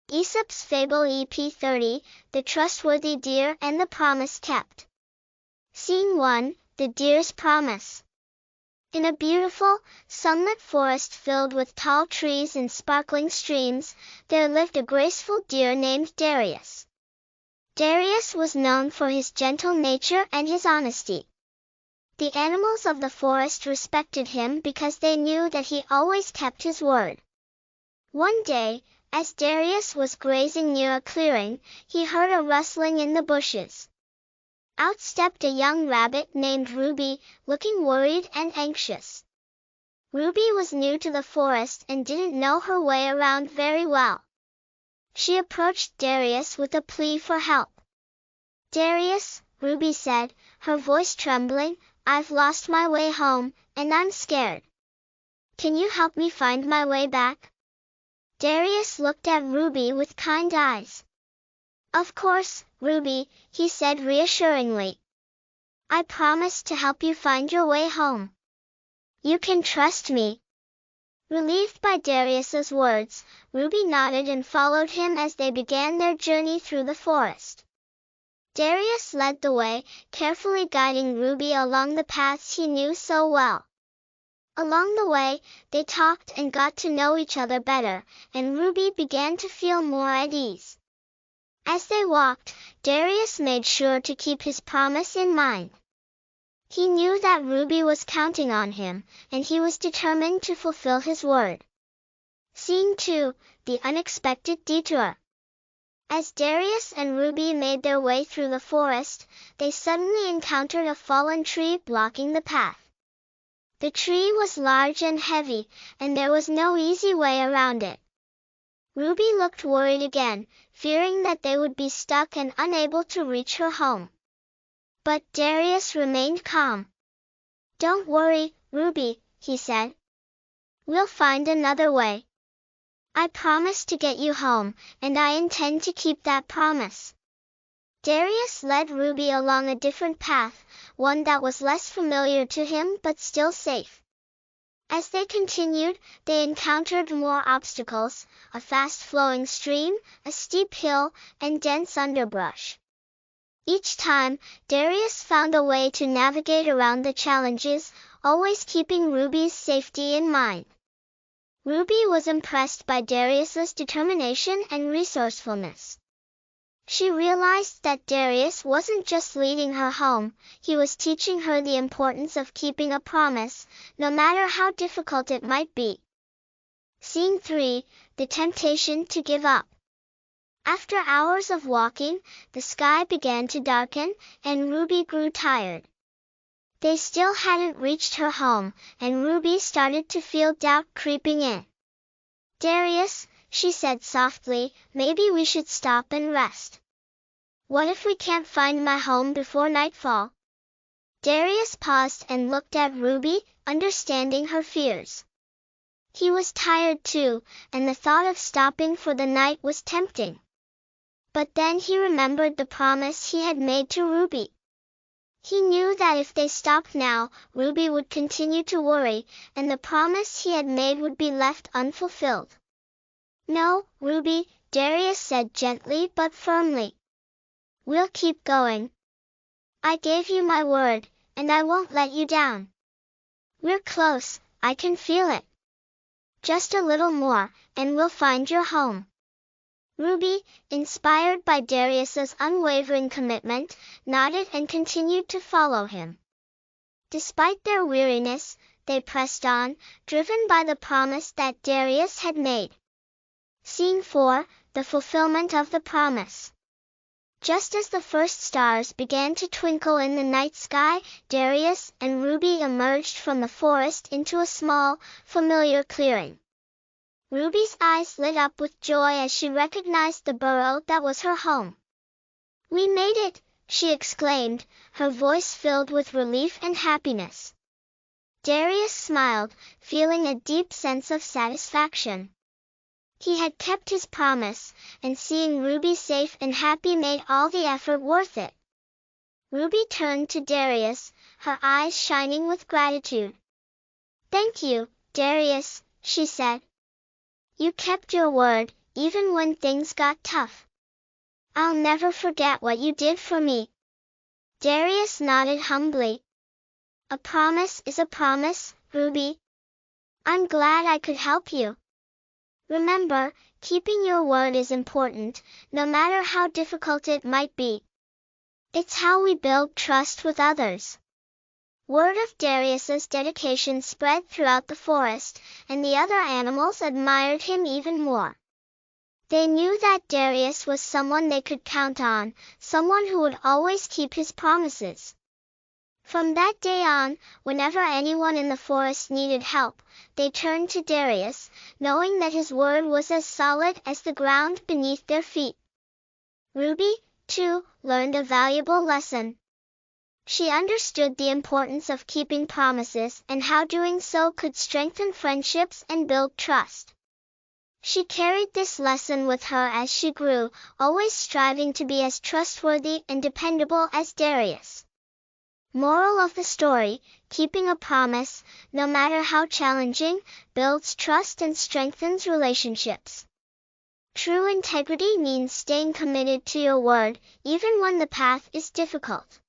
Aesop's Fable EP30, The Trustworthy Deer and the Promise Kept. Scene 1, The Deer's Promise. In a beautiful, sunlit forest filled with tall trees and sparkling streams, there lived a graceful deer named Darius. Darius was known for his gentle nature and his honesty. The animals of the forest respected him because they knew that he always kept his word. One day, as Darius was grazing near a clearing, he heard a rustling in the bushes. Out stepped a young rabbit named Ruby, looking worried and anxious. Ruby was new to the forest and didn't know her way around very well. She approached Darius with a plea for help. "Darius," Ruby said, her voice trembling, "I've lost my way home, and I'm scared. Can you help me find my way back?" Darius looked at Ruby with kind eyes. "Of course, Ruby," he said reassuringly. "I promise to help you find your way home. You can trust me." Relieved by Darius's words, Ruby nodded and followed him as they began their journey through the forest. Darius led the way, carefully guiding Ruby along the paths he knew so well. Along the way, they talked and got to know each other better, and Ruby began to feel more at ease. As they walked, Darius made sure to keep his promise in mind. He knew that Ruby was counting on him, and he was determined to fulfill his word. Scene 2, The Unexpected Detour. As Darius and Ruby made their way through the forest, they suddenly encountered a fallen tree blocking the path. The tree was large and heavy, and there was no easy way around it. Ruby looked worried again, fearing that they would be stuck and unable to reach her home. But Darius remained calm. "Don't worry, Ruby," he said. "We'll find another way. I promise to get you home, and I intend to keep that promise." Darius led Ruby along a different path, one that was less familiar to him but still safe. As they continued, they encountered more obstacles, a fast-flowing stream, a steep hill, and dense underbrush. Each time, Darius found a way to navigate around the challenges, always keeping Ruby's safety in mind. Ruby was impressed by Darius's determination and resourcefulness. She realized that Darius wasn't just leading her home, he was teaching her the importance of keeping a promise, no matter how difficult it might be. Scene 3, The Temptation to Give Up. After hours of walking, the sky began to darken, and Ruby grew tired. They still hadn't reached her home, and Ruby started to feel doubt creeping in. "Darius," she said softly, "maybe we should stop and rest. What if we can't find my home before nightfall?" Darius paused and looked at Ruby, understanding her fears. He was tired too, and the thought of stopping for the night was tempting. But then he remembered the promise he had made to Ruby. He knew that if they stopped now, Ruby would continue to worry, and the promise he had made would be left unfulfilled. "No, Ruby," Darius said gently but firmly. "We'll keep going. I gave you my word, and I won't let you down. We're close, I can feel it. Just a little more, and we'll find your home." Ruby, inspired by Darius's unwavering commitment, nodded and continued to follow him. Despite their weariness, they pressed on, driven by the promise that Darius had made. Scene 4, The Fulfillment of the Promise. Just as the first stars began to twinkle in the night sky, Darius and Ruby emerged from the forest into a small, familiar clearing. Ruby's eyes lit up with joy as she recognized the burrow that was her home. "We made it!" she exclaimed, her voice filled with relief and happiness. Darius smiled, feeling a deep sense of satisfaction. He had kept his promise, and seeing Ruby safe and happy made all the effort worth it. Ruby turned to Darius, her eyes shining with gratitude. "Thank you, Darius," she said. "You kept your word, even when things got tough. I'll never forget what you did for me. Darius nodded humbly. A promise is a promise, Ruby. I'm glad I could help you. Remember, keeping your word is important, no matter how difficult it might be. It's how we build trust with others. Word of Darius's dedication spread throughout the forest, and the other animals admired him even more. They knew that Darius was someone they could count on, someone who would always keep his promises. From that day on, whenever anyone in the forest needed help, they turned to Darius, knowing that his word was as solid as the ground beneath their feet. Ruby, too, learned a valuable lesson. She understood the importance of keeping promises and how doing so could strengthen friendships and build trust. She carried this lesson with her as she grew, always striving to be as trustworthy and dependable as Darius. Moral of the story: keeping a promise, no matter how challenging, builds trust and strengthens relationships. True integrity means staying committed to your word, even when the path is difficult.